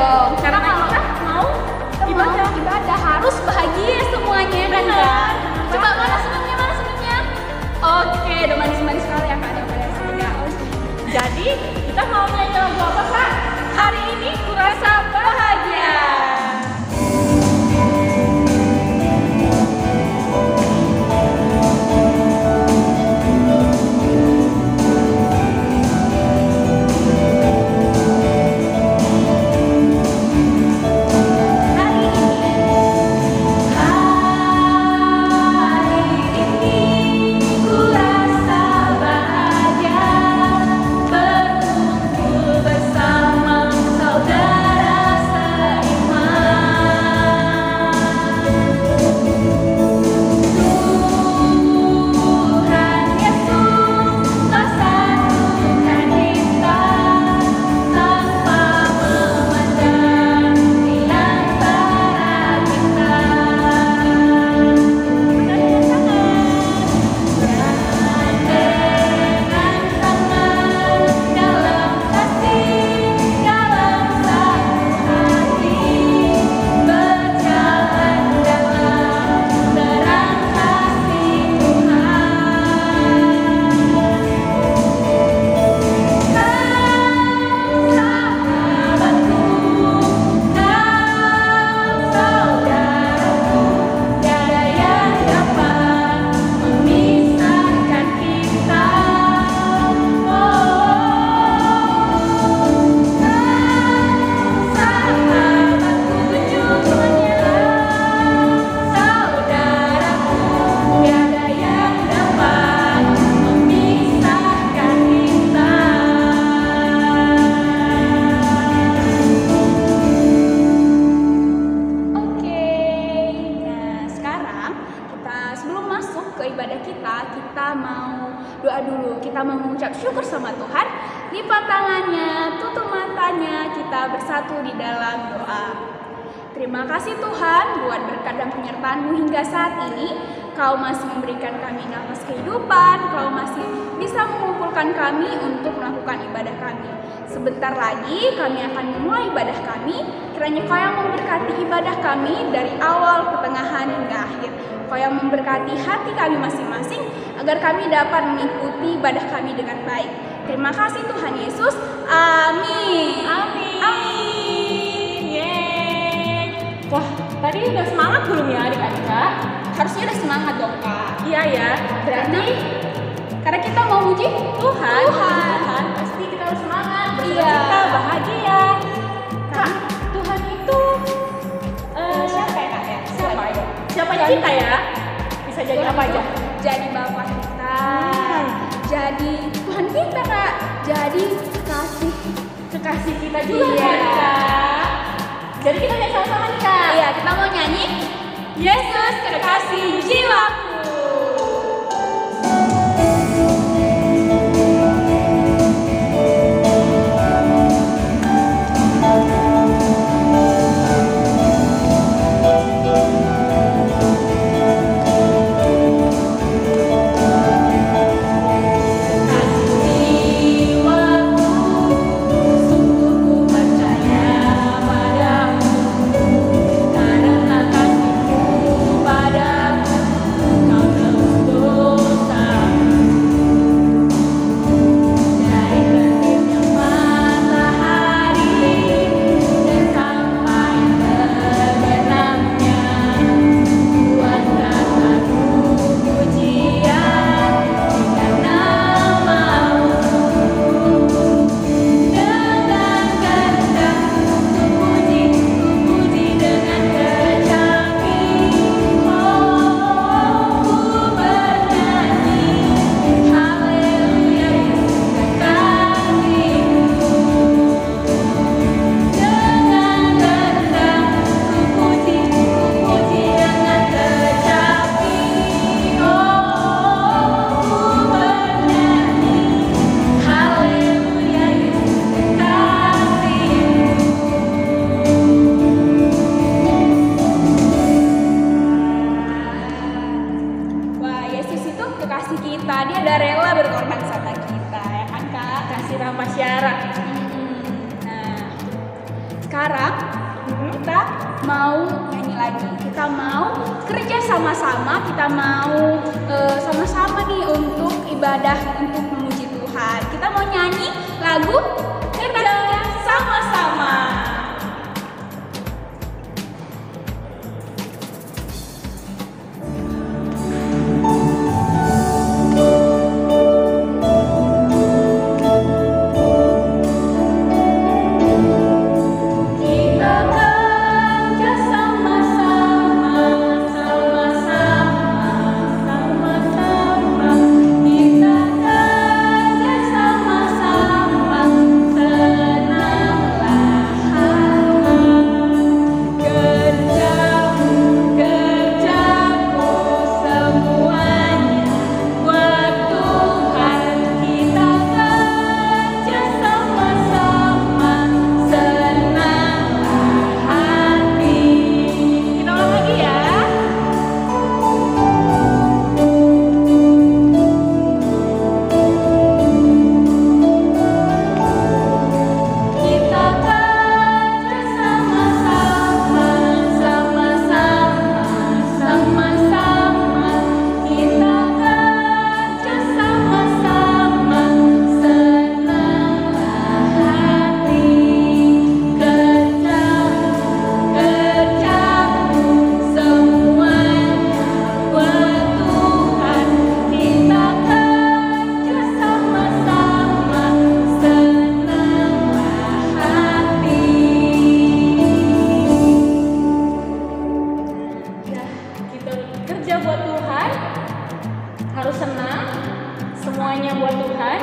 dong. Karena kalau mau ibadah harus bahagia semuanya, kan Kak? Coba mana senangnya, mana senangnya? Oke, udah manis-manis sekali ya Kak, ada pada senangnya. jadi kita mau nyanyi lagu apa Kak? Hari ini kurasa bahagia. Kita mau doa dulu, kita mau mengucap syukur sama Tuhan. Lipat tangannya, tutup matanya, kita bersatu di dalam doa. Terima kasih Tuhan buat berkat dan penyertaan-Mu hingga saat ini. Kau masih memberikan kami nafas kehidupan, Kau masih bisa mengumpulkan kami untuk melakukan ibadah kami. Sebentar lagi kami akan memulai ibadah kami. Kiranya Kau yang memberkati ibadah kami dari awal, pertengahan hingga akhir. Kau yang memberkati hati kami masing-masing agar kami dapat mengikuti ibadah kami dengan baik. Terima kasih Tuhan Yesus. Amin. Amin. Amin. Yeay. Wah, tadi udah semangat belum ya adik-adik Kak? Harusnya udah semangat dong Kak. Iya ya. Berarti karena kita mau muji Tuhan, pasti kita harus semangat, Iya. bahagia. Kak, Tuhan itu siapa ya Kak ya? Siapa kita ya? Bisa jadi Tuhan apa itu aja? Jadi Bapa kita, jadi Tuhan kita Kak, jadi Kekasih kita juga Iya. kan Kak? Jadi kita nyanyi sama-sama nih Kak. Iya, kita mau nyanyi Yesus kekasih jiwaku. Karena kasih-Mu padaku sekarang kita mau nyanyi lagi. Kita mau kerja sama-sama. Kita mau sama-sama nih untuk ibadah, untuk memuji Tuhan. Kita mau nyanyi lagu kerja sama-sama. Harus senang, semuanya buat Tuhan,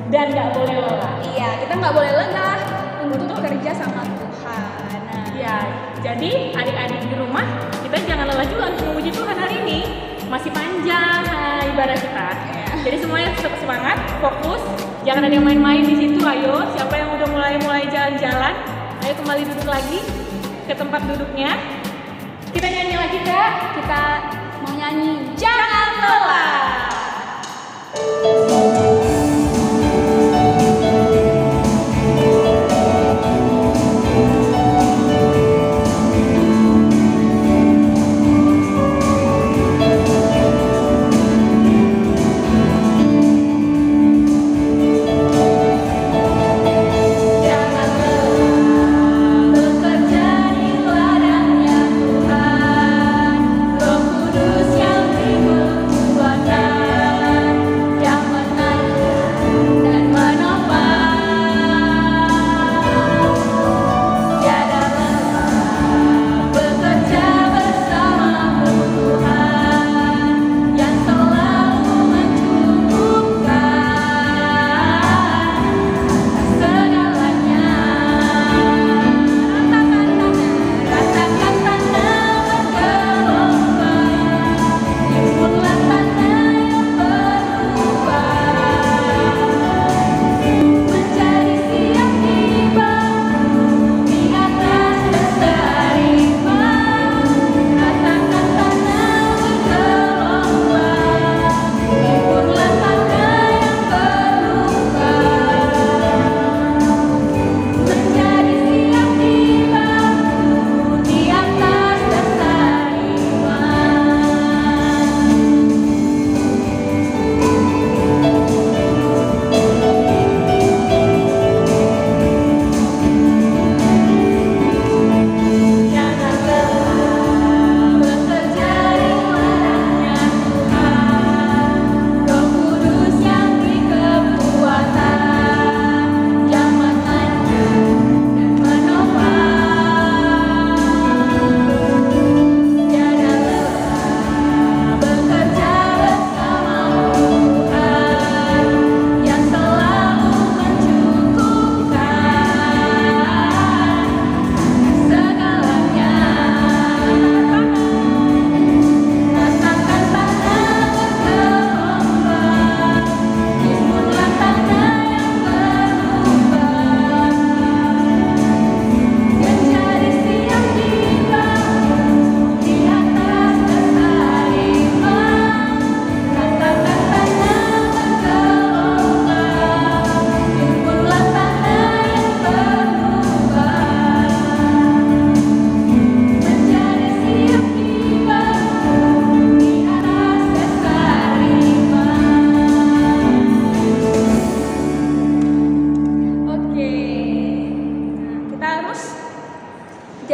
dan nggak boleh lelah. Iya, kita nggak boleh lengah untuk kerja sama Tuhan. Nah, ya, jadi adik-adik di rumah, kita jangan lelah juga untuk memuji Tuhan hari ini. Masih panjang ibadah kita. Iya. Jadi semuanya tetap semangat, fokus, jangan ada yang main-main di situ. Ayo, siapa yang udah mulai jalan-jalan, ayo kembali duduk lagi ke tempat duduknya. Kita nyanyi lagi, Kak. kita mau nyanyi Jangan Lelah. Yang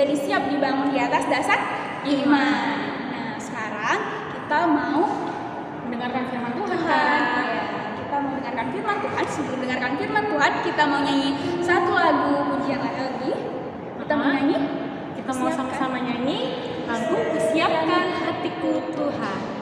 menjadi siap dibangun di atas dasar iman. Nah, sekarang kita mau Mendengarkan firman Tuhan. Ya, kita mau mendengarkan firman Tuhan. Sebelum mendengarkan firman Tuhan, kita mau nyanyi satu lagu pujian lagi. Kita mau nyanyi. Kita mau sama-sama nyanyi lagu Kusiapkan Hatiku Tuhan.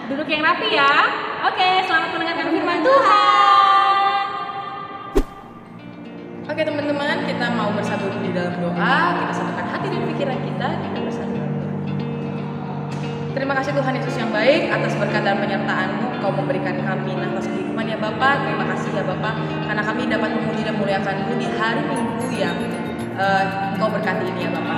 Duduk yang rapi ya. Oke, selamat mendengarkan firman Tuhan. Oke teman-teman, kita mau bersatu di dalam doa. Kita satukan hati dan pikiran kita bersatu dalam doa. Terima kasih Tuhan Yesus yang baik atas berkat dan penyertaan-Mu. Kau memberikan kami nafas kehidupan ya Bapa. Terima kasih ya Bapa, karena kami dapat memuji dan muliakan-Mu di hari Minggu yang Engkau berkati ini ya Bapa.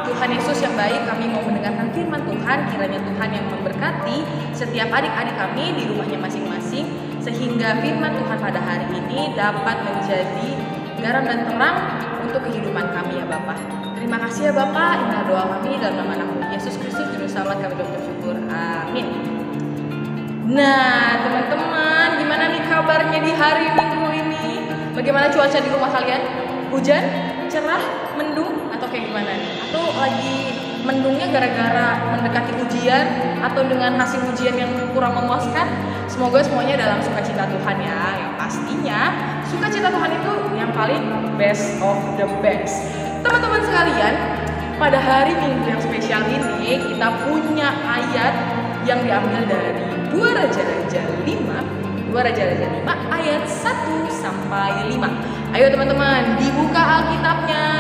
Tuhan Yesus yang baik, kami mau mendengarkan firman Tuhan. Kiranya Tuhan yang memberkati setiap adik-adik kami di rumahnya masing-masing, sehingga firman Tuhan pada hari ini dapat menjadi garam dan terang untuk kehidupan kami ya Bapa. Terima kasih ya Bapa. Inilah doa kami dalam nama Anakmu Yesus Kristus Juru Selamat, kami bersyukur. Amin. Nah teman-teman, gimana nih kabarnya di hari Minggu ini? Bagaimana cuaca di rumah kalian? Hujan? Cerah? Mendung? Atau kayak gimana nih? Atau lagi mendungnya gara-gara mendekati ujian atau dengan hasil ujian yang kurang memuaskan? Semoga semuanya dalam sukacita Tuhan ya. Yang pastinya sukacita Tuhan itu yang paling best of the best. Teman-teman sekalian, pada hari Minggu yang spesial ini kita punya ayat yang diambil dari 2 Raja-Raja 5 ayat 1 sampai 5. Ayo teman-teman, dibuka Alkitabnya.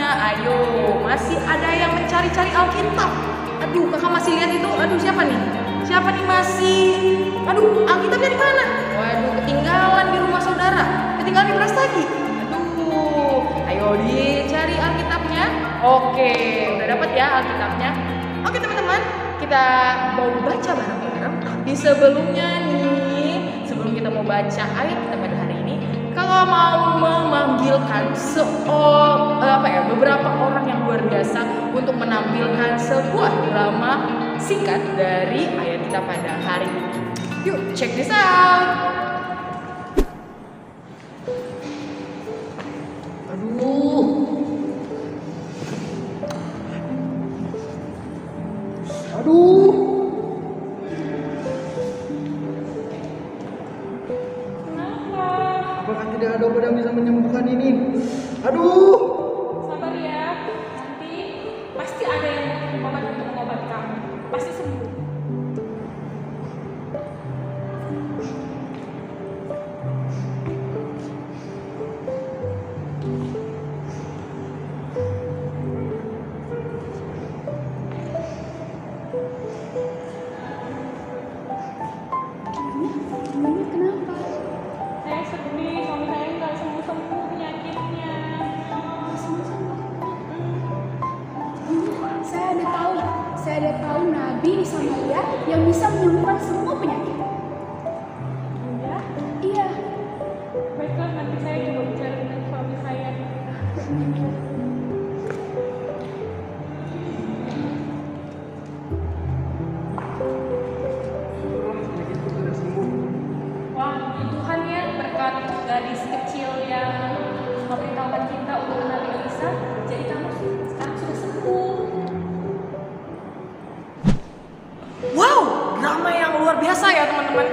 Ayo, masih ada yang mencari-cari Alkitab. Aduh, kakak masih lihat itu. Aduh, siapa nih masih? Aduh, Alkitabnya di mana? Waduh, ketinggalan di rumah saudara. Ketinggalan di Brastagi. Aduh, ayo dicari Alkitabnya. Oke, udah dapat ya Alkitabnya. Oke teman-teman, kita mau baca bareng-bareng. Tapi sebelumnya nih, sebelum kita mau baca ayat kita pada hari ini, kalau mau memanggilkan beberapa orang yang luar biasa biasa untuk menampilkan sebuah drama singkat dari ayat kita pada hari ini. Yuk, check this out. Aduh. Kenapa? Apakah tidak ada obat yang bisa menyembuhkan ini? Aduh. Sabar ya, nanti pasti ada yang obat untuk mengobati kamu. Pasti sembuh. Emangnya kenapa? Saya sedih, suami saya nggak sembuh-sembuh penyakitnya. Saya ada tahu Nabi di Samaria yang bisa menyembuhkan semua penyakit. Ya, Iya. baiklah nanti saya coba bicara dengan suami saya. Penyakitku sudah sembuh. Wah, puji Tuhan ya, berkat gadis kecil yang memberitahukan kita untuk Nabi Elisa, jadi kamu sekarang sudah sembuh. Wow, drama yang luar biasa ya teman-teman.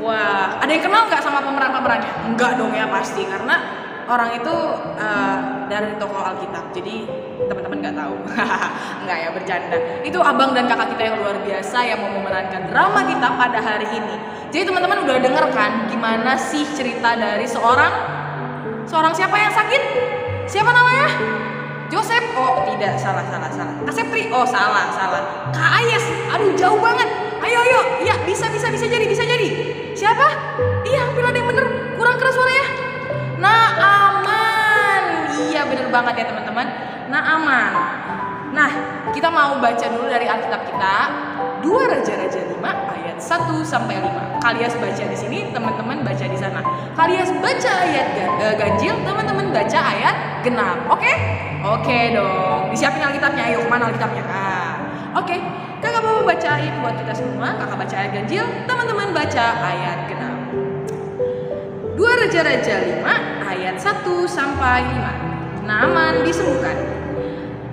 Wah, ada yang kenal nggak sama pemeran-pemerannya? Enggak dong ya pasti, karena orang itu dari tokoh Alkitab. Jadi teman-teman nggak tahu. Enggak ya, bercanda. Itu abang dan kakak kita yang luar biasa yang mau memerankan drama kita pada hari ini. Jadi teman-teman udah denger kan gimana sih cerita dari seorang siapa yang sakit? Siapa namanya? Joseph? Oh tidak, salah. Kasepri? Oh salah. Kak Ayes? Aduh jauh banget. Ayo, iya bisa jadi. Siapa? Iya hampir ada yang bener. Kurang keras suaranya. Naaman. Iya bener banget ya teman-teman. Naaman. Nah kita mau baca dulu dari Alkitab kita 2 Raja-Raja 5 ayat 1 sampai 5. Kalian baca di sini, teman-teman baca di sana. Kalian baca ayat ganjil, teman-teman baca ayat genap. Oke? Oke dong. Disiapin Alkitabnya. Ayo kemana Alkitabnya? Oke. Kakak mau bacain buat kita semua. Kakak baca ayat ganjil, teman-teman baca ayat genap. 2 Raja-Raja 5 ayat 1 sampai 5. Naaman disembuhkan.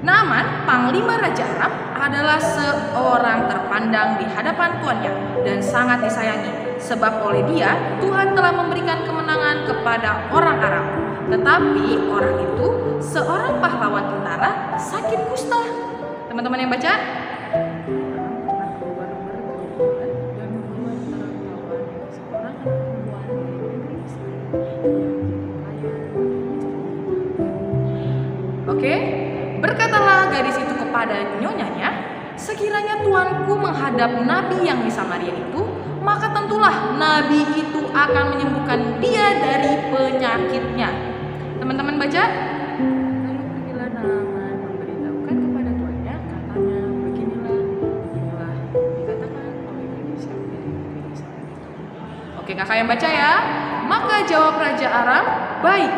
Naaman, panglima Raja Aram, adalah seorang terpandang di hadapan tuannya dan sangat disayangi, sebab oleh dia Tuhan telah memberikan kemenangan kepada orang Aram. Tetapi orang itu, seorang pahlawan tentara, sakit kusta. Teman-teman yang baca? Oke, berkatalah gadis itu kepada nyonyanya, sekiranya tuanku menghadap nabi yang di Samaria itu, maka tentulah nabi itu akan menyembuhkan dia dari penyakitnya. Teman-teman baca? Lalu pergilah Naaman memberitahukan kepada tuannya, katanya beginilah dikatakan oleh gadis yang dari negeri Israel. Oke, kakak yang baca ya. Maka jawab Raja Aram, baik.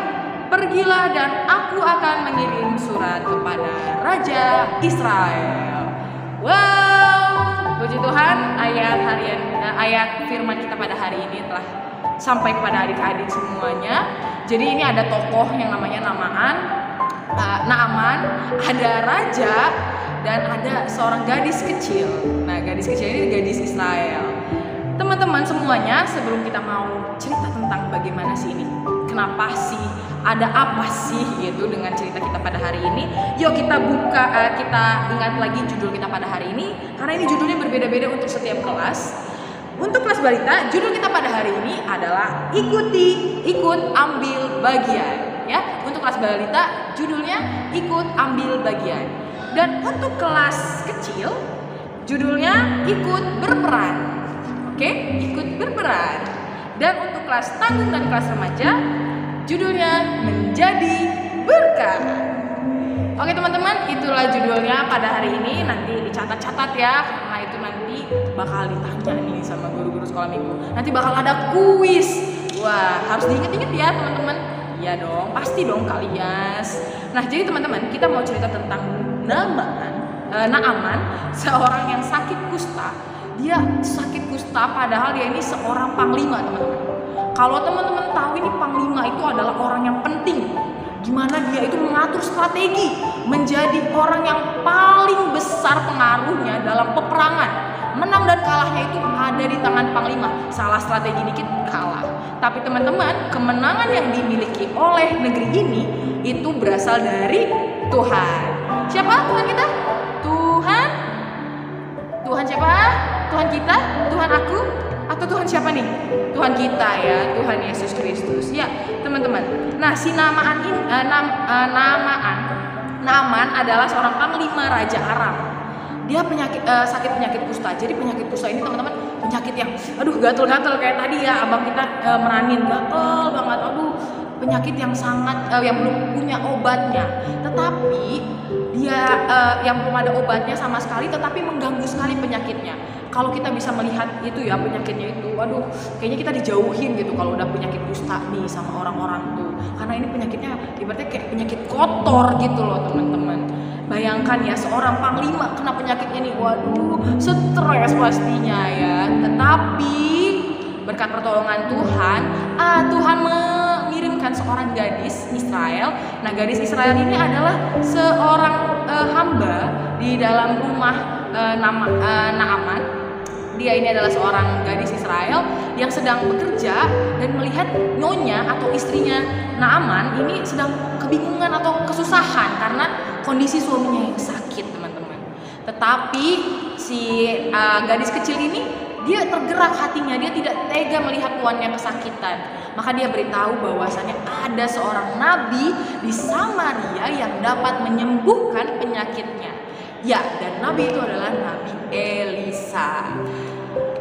Pergilah dan aku akan mengirim surat kepada Raja Israel. Wow, puji Tuhan, ayat firman kita pada hari ini telah sampai kepada adik-adik semuanya. Jadi ini ada tokoh yang namanya Naaman, ada raja dan ada seorang gadis kecil. Nah, gadis kecil ini gadis Israel. Teman-teman semuanya, sebelum kita mau cerita tentang bagaimana sih ini, kenapa sih, ada apa sih gitu dengan cerita kita pada hari ini, yuk kita kita ingat lagi judul kita pada hari ini, karena ini judulnya berbeda-beda untuk setiap kelas. Untuk kelas balita, judul kita pada hari ini adalah ikut ambil bagian ya. Untuk kelas balita judulnya ikut ambil bagian, dan untuk kelas kecil judulnya ikut berperan. Oke, ikut berperan. Dan untuk kelas tanggung dan kelas remaja judulnya menjadi berkat. Oke teman-teman, itulah judulnya pada hari ini. Nanti dicatat-catat ya, karena itu nanti bakal ditanya nih sama guru-guru sekolah minggu. Nanti bakal ada kuis. Wah, harus diinget-inget ya teman-teman. Iya dong, pasti dong kalian. Nah, jadi teman-teman, kita mau cerita tentang Naaman, seorang yang sakit kusta. Dia sakit kusta padahal dia ini seorang panglima, teman-teman. Kalau teman-teman tahu ini panglima itu adalah orang yang penting. Gimana dia itu mengatur strategi, menjadi orang yang paling besar pengaruhnya dalam peperangan. Menang dan kalahnya itu ada di tangan panglima. Salah strategi dikit kalah. Tapi teman-teman, kemenangan yang dimiliki oleh negeri ini itu berasal dari Tuhan. Siapa Tuhan kita? Tuhan siapa? Tuhan kita? Tuhan aku? Atau Tuhan siapa nih? Tuhan kita ya, Tuhan Yesus Kristus. Ya, teman-teman. Nah, si Naaman adalah seorang panglima Raja Aram. Dia sakit penyakit kusta. Jadi penyakit kusta ini teman-teman penyakit yang gatel-gatel kayak tadi ya abang kita meranin, gatel banget. Penyakit yang sangat yang belum punya obatnya. Tetapi dia yang belum ada obatnya sama sekali, tetapi mengganggu sekali penyakitnya. Kalau kita bisa melihat itu ya penyakitnya itu, kayaknya kita dijauhin gitu kalau udah penyakit kusta nih sama orang-orang tuh. Karena ini penyakitnya ibaratnya kayak penyakit kotor gitu loh teman-teman. Bayangkan ya seorang panglima kena penyakitnya nih, stres pastinya ya. Tetapi berkat pertolongan Tuhan, Tuhan mengirimkan seorang gadis Israel. Nah, gadis Israel ini adalah seorang hamba di dalam rumah Naaman. Dia ini adalah seorang gadis Israel yang sedang bekerja dan melihat nyonya atau istrinya Naaman ini sedang kebingungan atau kesusahan karena kondisi suaminya yang sakit, teman-teman. Tetapi si gadis kecil ini dia tergerak hatinya, dia tidak tega melihat tuannya kesakitan. Maka dia beritahu bahwasannya ada seorang nabi di Samaria yang dapat menyembuhkan penyakitnya. Ya, dan nabi itu adalah Nabi Elisa.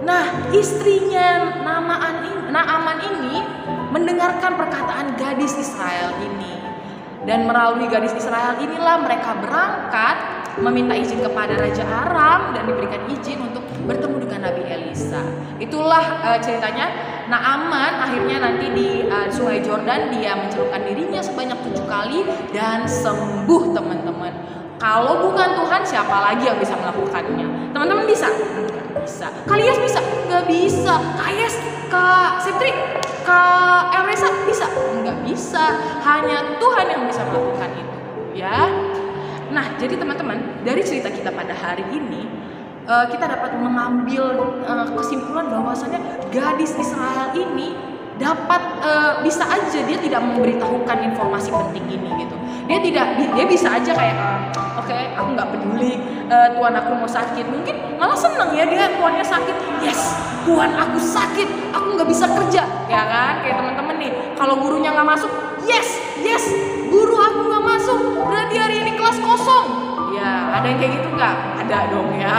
Nah, istrinya Naaman ini mendengarkan perkataan gadis Israel ini. Dan melalui gadis Israel inilah mereka berangkat meminta izin kepada Raja Aram dan diberikan izin untuk bertemu dengan Nabi Elisa. Itulah ceritanya. Naaman akhirnya nanti di Sungai Jordan dia mencelupkan dirinya sebanyak 7 kali dan sembuh, teman-teman. Kalau bukan Tuhan, siapa lagi yang bisa melakukannya? Teman-teman bisa? Nggak bisa. Kalian bisa? Nggak bisa. Kak Septri, Kak Elresa bisa? Nggak bisa. Hanya Tuhan yang bisa melakukan itu, ya. Nah, jadi teman-teman, dari cerita kita pada hari ini, kita dapat mengambil kesimpulan bahwasanya gadis Israel ini dapat bisa aja dia tidak memberitahukan informasi penting ini gitu. Dia bisa aja kayak oke, aku nggak peduli tuan aku mau sakit. Mungkin malah seneng ya dia tuannya sakit. Yes, tuan aku sakit, aku nggak bisa kerja, ya kan? Kayak teman-teman nih, kalau gurunya nggak masuk, yes, guru aku nggak masuk, berarti hari ini kelas kosong. Ya, ada yang kayak gitu nggak? Ada dong ya.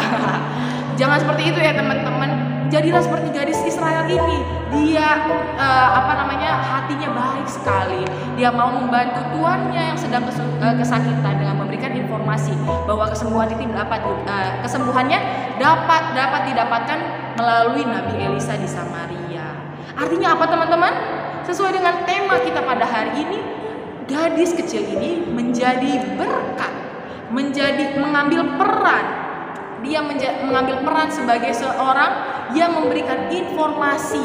Jangan seperti itu ya teman-teman. Jadilah seperti gadis Israel ini. Dia hatinya baik sekali. Dia mau membantu tuannya yang sedang kesakitan dengan memberikan informasi bahwa kesembuhannya dapat didapatkan melalui Nabi Elisa di Samaria. Artinya apa teman-teman? Sesuai dengan tema kita pada hari ini, gadis kecil ini menjadi berkat, mengambil peran. Dia mengambil peran sebagai seorang yang memberikan informasi,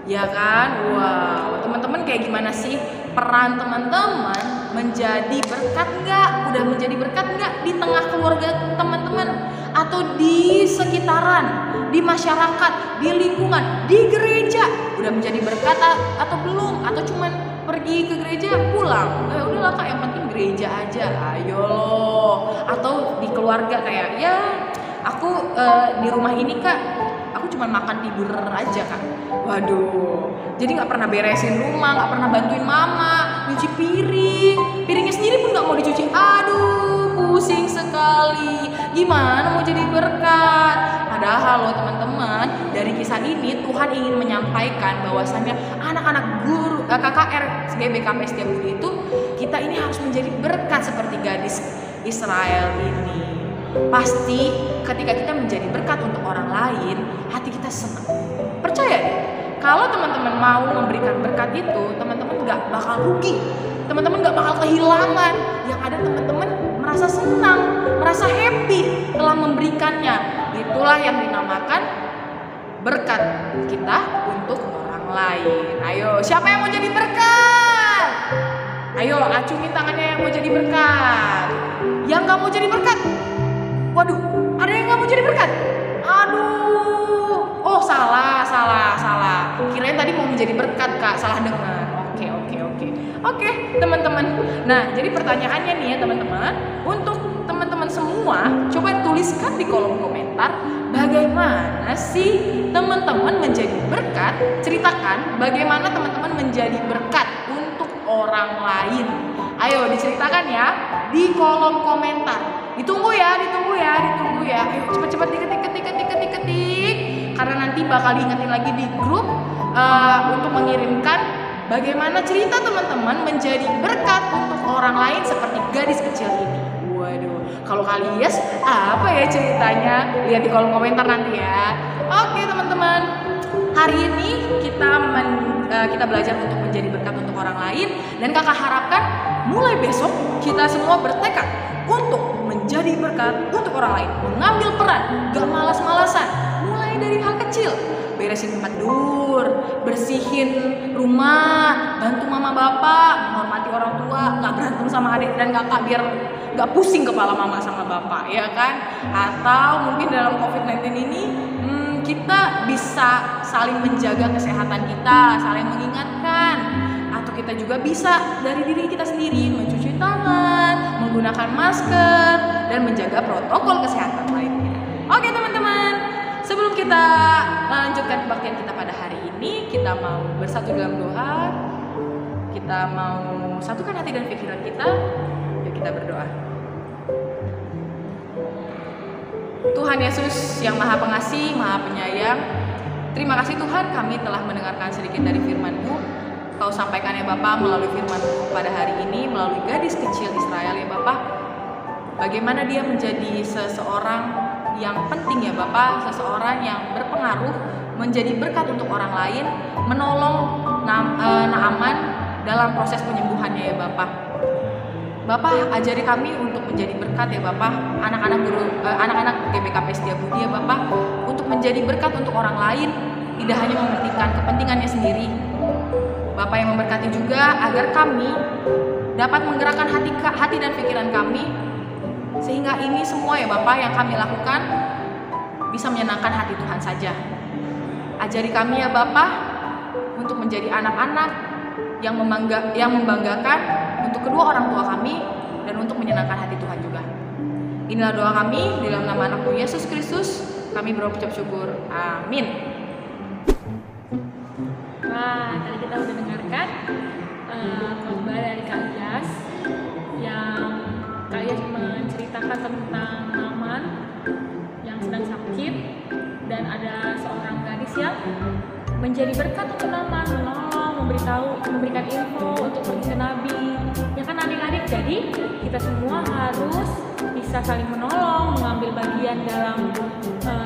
ya kan? Wow, teman-teman kayak gimana sih peran teman-teman menjadi berkat nggak? Udah menjadi berkat nggak di tengah keluarga teman-teman atau di sekitaran, di masyarakat, di lingkungan, di gereja? Udah menjadi berkat atau belum? Atau cuman pergi ke gereja pulang? Udahlah kak, yang penting gereja aja, ayo loh. Atau di keluarga kayak ya aku di rumah ini kak, aku cuma makan tidur aja kak. Waduh, jadi nggak pernah beresin rumah, nggak pernah bantuin mama nyuci piringnya sendiri pun nggak mau dicuci. Aduh, pusing sekali. Gimana mau jadi berkat? Padahal loh teman-teman, dari kisah ini Tuhan ingin menyampaikan bahwasannya anak-anak guru KKR GBKP Setiabudi itu kita ini harus menjadi berkat seperti gadis Israel ini. Pasti ketika kita menjadi berkat untuk orang lain, hati kita senang. Percaya deh, kalau teman-teman mau memberikan berkat itu, teman-teman gak bakal rugi, teman-teman gak bakal kehilangan. Yang ada teman-teman merasa senang, merasa happy telah memberikannya. Itulah yang dinamakan berkat kita untuk orang lain. Ayo, siapa yang mau jadi berkat? Ayo, acungin tangannya yang mau jadi berkat. Yang gak mau jadi berkat? Waduh, ada yang gak mau jadi berkat? Aduh, oh salah. Kirain tadi mau menjadi berkat, Kak, salah dengar. Oke, teman-teman. Nah, jadi pertanyaannya nih ya, teman-teman. Untuk teman-teman semua, coba tuliskan di kolom komentar bagaimana sih teman-teman menjadi berkat. Ceritakan bagaimana teman-teman menjadi berkat untuk orang lain. Ayo diceritakan ya di kolom komentar. Ditunggu ya. Ayo cepat-cepat diketik. Karena nanti bakal diingetin lagi di grup untuk mengirimkan bagaimana cerita teman-teman menjadi berkat untuk orang lain seperti gadis kecil ini. Waduh, kalau kalian apa ya ceritanya? Lihat di kolom komentar nanti ya. Oke teman-teman, hari ini kita belajar untuk menjadi berkat untuk orang lain, dan kakak harapkan mulai besok kita semua bertekad untuk menjadi berkat untuk orang lain, mengambil peran, gak malas-malasan, mulai dari hal kecil. Beresin tempat tidur, bersihin rumah, bantu mama bapak, menghormati orang tua, gak berantem sama adik dan kakak biar gak pusing kepala mama sama bapak, ya kan? Atau mungkin dalam COVID-19 ini kita bisa saling menjaga kesehatan kita, saling mengingatkan. Atau kita juga bisa dari diri kita sendiri mencuci tangan, menggunakan masker, dan menjaga protokol kesehatan lainnya. Oke teman-teman, sebelum kita melanjutkan kebaktian kita pada hari ini, kita mau bersatu dalam doa. Kita mau satukan hati dan pikiran kita. Yuk kita berdoa. Tuhan Yesus yang Maha Pengasih, Maha Penyayang, terima kasih Tuhan, kami telah mendengarkan sedikit dari firman-Mu. Kau sampaikan ya Bapak melalui firman-Mu pada hari ini, melalui gadis kecil Israel ya Bapak. Bagaimana dia menjadi seseorang yang penting ya Bapak, seseorang yang berpengaruh, menjadi berkat untuk orang lain, menolong Naaman dalam proses penyembuhannya ya Bapak. Bapak ajari kami untuk menjadi berkat ya Bapak, anak-anak GBKP Setiabudi ya Bapak, untuk menjadi berkat untuk orang lain, tidak hanya mementingkan kepentingannya sendiri. Bapak yang memberkati juga agar kami dapat menggerakkan hati dan pikiran kami, sehingga ini semua ya Bapak yang kami lakukan bisa menyenangkan hati Tuhan saja. Ajari kami ya Bapak untuk menjadi anak-anak yang membanggakan untuk kedua orang tua kami dan untuk menyenangkan hati Tuhan juga. Inilah doa kami di dalam nama Anak-Mu Yesus Kristus. Kami berucap syukur. Amin. Wah, tadi kita udah dengarkan khotbah dari Kak Yas yang Kak Yas menceritakan tentang Naaman yang sedang sakit, dan ada seorang gadis yang menjadi berkat untuk Naaman, menolong, memberikan info untuk pergi ke Nabi. Ya kan adik-adik, jadi kita semua harus bisa saling menolong, mengambil bagian dalam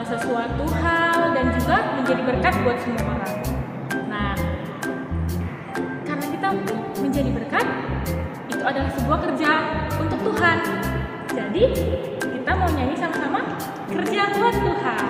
sesuatu hal, dan juga menjadi berkat buat semua orang. Nah, karena kita menjadi berkat, itu adalah sebuah kerja untuk Tuhan. Jadi kita mau nyanyi sama-sama, kerja buat Tuhan.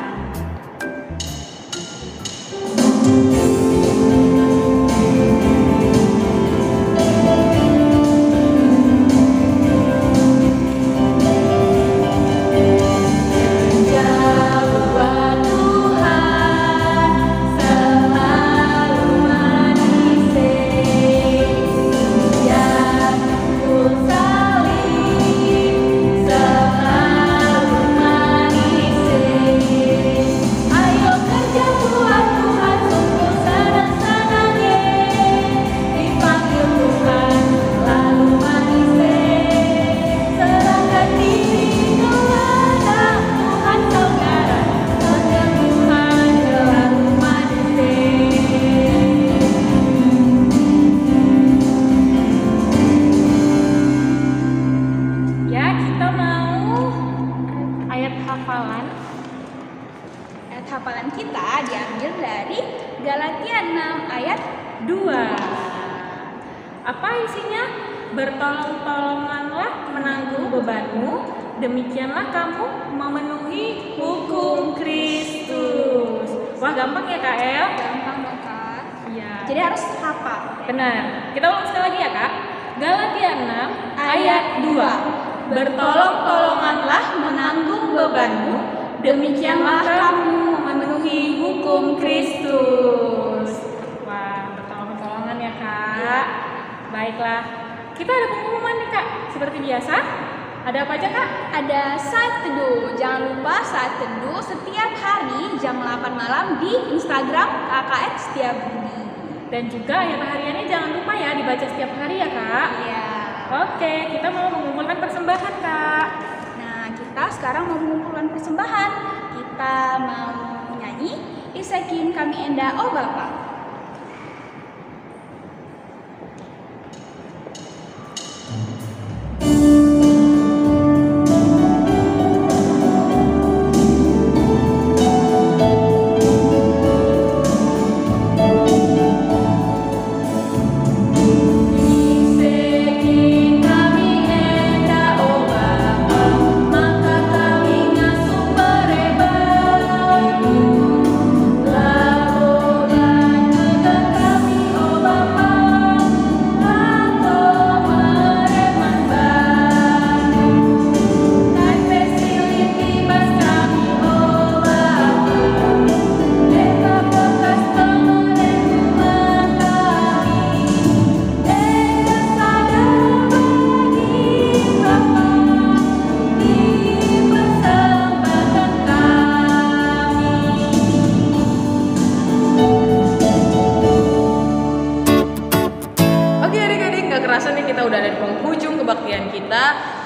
Hafalan kita diambil dari Galatia 6 ayat 2. Apa isinya? Bertolong-tolonganlah menanggung bebanmu, demikianlah kamu memenuhi hukum Kristus. Wah, gampang ya Kak El? Gampang dong Kak. Iya. Jadi harus hafal. Benar. Kita ulang sekali lagi ya Kak. Galatia 6 ayat 2. Bertolong-tolonganlah menanggung bebanmu, demikianlah kamu memenuhi hukum Kristus. Wah, bertolong-tolongan ya Kak. Baiklah. Kita ada pengumuman nih Kak. Seperti biasa. Ada apa aja Kak? Ada saat teduh. Jangan lupa saat teduh setiap hari jam 8 malam di Instagram KKN Setiabudi. Dan juga ayat hariannya jangan lupa ya dibaca setiap hari ya Kak. Iya. Oke, kita mau mengumpulkan persembahan Kak. Nah, kita sekarang mau mengumpulkan persembahan. Kita mau nyanyi Isekin Kami Enda Oh Bapa.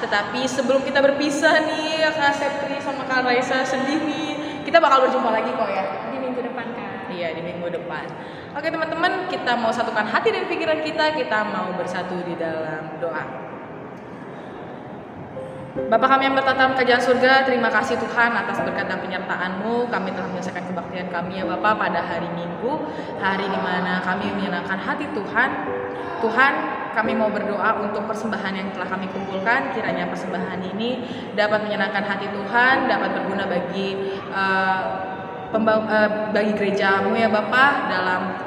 Tetapi sebelum kita berpisah nih, Kak Sepri sama Kak Raisa sedih nih. Kita bakal berjumpa lagi kok ya. Di minggu depan Kak. Iya, di minggu depan. Oke teman-teman, kita mau satukan hati dan pikiran kita mau bersatu di dalam doa. Bapa kami yang bertata di kerajaan surga, terima kasih Tuhan atas berkat dan penyertaan-Mu. Kami telah menyelesaikan kebaktian kami ya Bapa pada hari Minggu, hari di mana kami menyenangkan hati Tuhan. Tuhan, kami mau berdoa untuk persembahan yang telah kami kumpulkan. Kiranya persembahan ini dapat menyenangkan hati Tuhan, dapat berguna bagi bagi gereja-Mu ya Bapa, dalam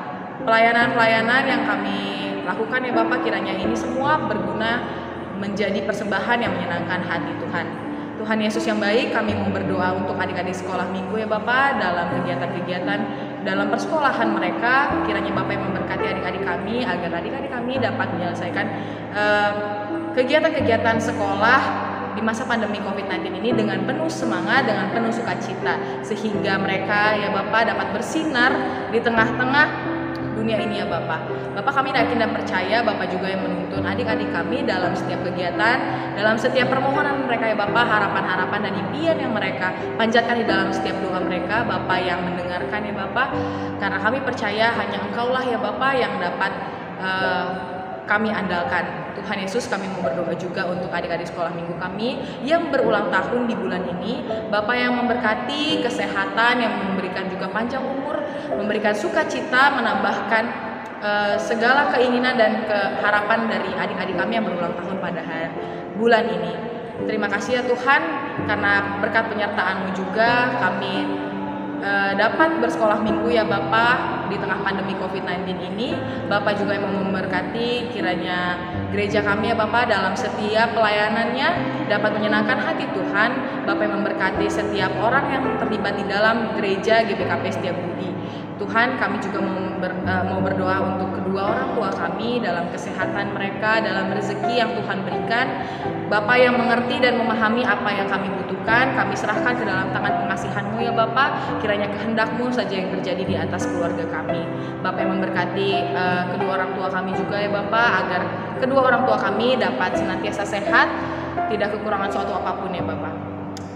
pelayanan-pelayanan yang kami lakukan ya Bapa. Kiranya ini semua berguna menjadi persembahan yang menyenangkan hati Tuhan. Tuhan Yesus yang baik, kami mau berdoa untuk adik-adik sekolah minggu ya Bapa, dalam kegiatan-kegiatan dalam persekolahan mereka. Kiranya Bapa yang memberkati adik-adik kami, agar adik-adik kami dapat menyelesaikan kegiatan-kegiatan sekolah di masa pandemi COVID-19 ini dengan penuh semangat, dengan penuh sukacita, sehingga mereka ya Bapa dapat bersinar di tengah-tengah dunia ini ya Bapak. Bapak, kami yakin dan percaya Bapak juga yang menuntun adik-adik kami dalam setiap kegiatan, dalam setiap permohonan mereka ya Bapak, harapan-harapan dan impian yang mereka panjatkan di dalam setiap doa mereka, Bapak yang mendengarkan ya Bapak. Karena kami percaya hanya Engkaulah ya Bapak yang dapat kami andalkan. Tuhan Yesus, kami mau berdoa juga untuk adik-adik sekolah minggu kami yang berulang tahun di bulan ini. Bapak yang memberkati kesehatan, yang memberikan juga panjang umur, memberikan sukacita, menambahkan segala keinginan dan harapan dari adik-adik kami yang berulang tahun pada bulan ini. Terima kasih ya Tuhan, karena berkat penyertaan-Mu juga kami dapat bersekolah minggu ya Bapak di tengah pandemi COVID-19 ini. Bapak juga yang memberkati kiranya gereja kami ya Bapak dalam setiap pelayanannya dapat menyenangkan hati Tuhan. Bapak yang memberkati setiap orang yang terlibat di dalam gereja GBKP Setiabudi. Tuhan, kami juga mau berdoa untuk kedua orang tua kami dalam kesehatan mereka, dalam rezeki yang Tuhan berikan. Bapak yang mengerti dan memahami apa yang kami butuhkan, kami serahkan ke dalam tangan pengasihan-Mu ya Bapak. Kiranya kehendak-Mu saja yang terjadi di atas keluarga kami. Bapak yang memberkati kedua orang tua kami juga ya Bapak, agar kedua orang tua kami dapat senantiasa sehat, tidak kekurangan suatu apapun ya Bapak.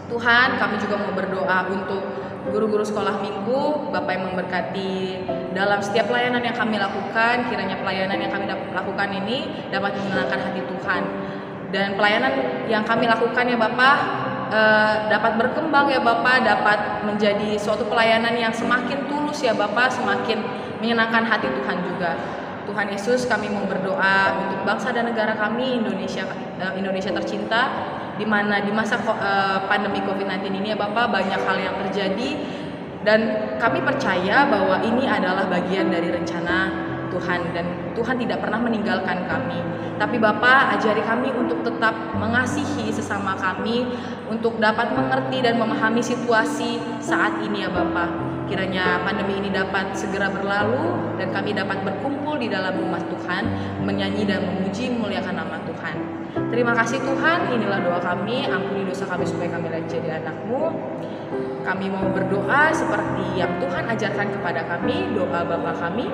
Tuhan, kami juga mau berdoa untuk guru-guru sekolah minggu, Bapak yang memberkati dalam setiap pelayanan yang kami lakukan. Kiranya pelayanan yang kami lakukan ini dapat menyenangkan hati Tuhan, dan pelayanan yang kami lakukan ya Bapak dapat berkembang ya Bapak, dapat menjadi suatu pelayanan yang semakin tulus ya Bapak, semakin menyenangkan hati Tuhan juga. Tuhan Yesus, kami mau berdoa untuk bangsa dan negara kami, Indonesia tercinta, di mana di masa pandemi COVID-19 ini ya Bapak, banyak hal yang terjadi, dan kami percaya bahwa ini adalah bagian dari rencana Tuhan, dan Tuhan tidak pernah meninggalkan kami. Tapi Bapak, ajari kami untuk tetap mengasihi sesama kami, untuk dapat mengerti dan memahami situasi saat ini ya Bapak. Kiranya pandemi ini dapat segera berlalu dan kami dapat berkumpul di dalam rumah Tuhan, menyanyi dan memuji memuliakan nama Tuhan. Terima kasih Tuhan, inilah doa kami, ampuni dosa kami supaya kami layak jadi anak-Mu. Kami mau berdoa seperti yang Tuhan ajarkan kepada kami, doa Bapa kami.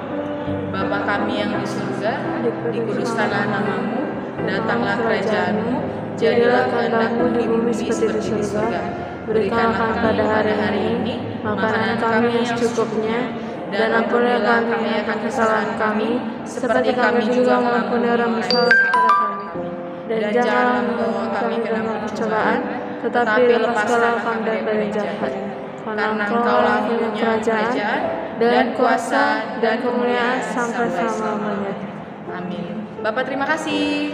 Bapa kami yang di surga, dikuduskanlah nama-Mu, datanglah kerajaan-Mu, jadilah kehendak-Mu di bumi seperti di surga. Berikanlah kami pada hari ini makanan kami yang secukupnya, dan ampunilah kami akan kesalahan kami, seperti kami juga mengampuni orang bersalah kepada kami. Dan janganlah membawa kami ke dalam pencobaan, tetapi lepaskanlah kami dari jahat. Karena Engkaulah yang punya kerajaan, dan kuasa, dan kemuliaan sampai selama-lamanya. Amin. Bapak terima kasih.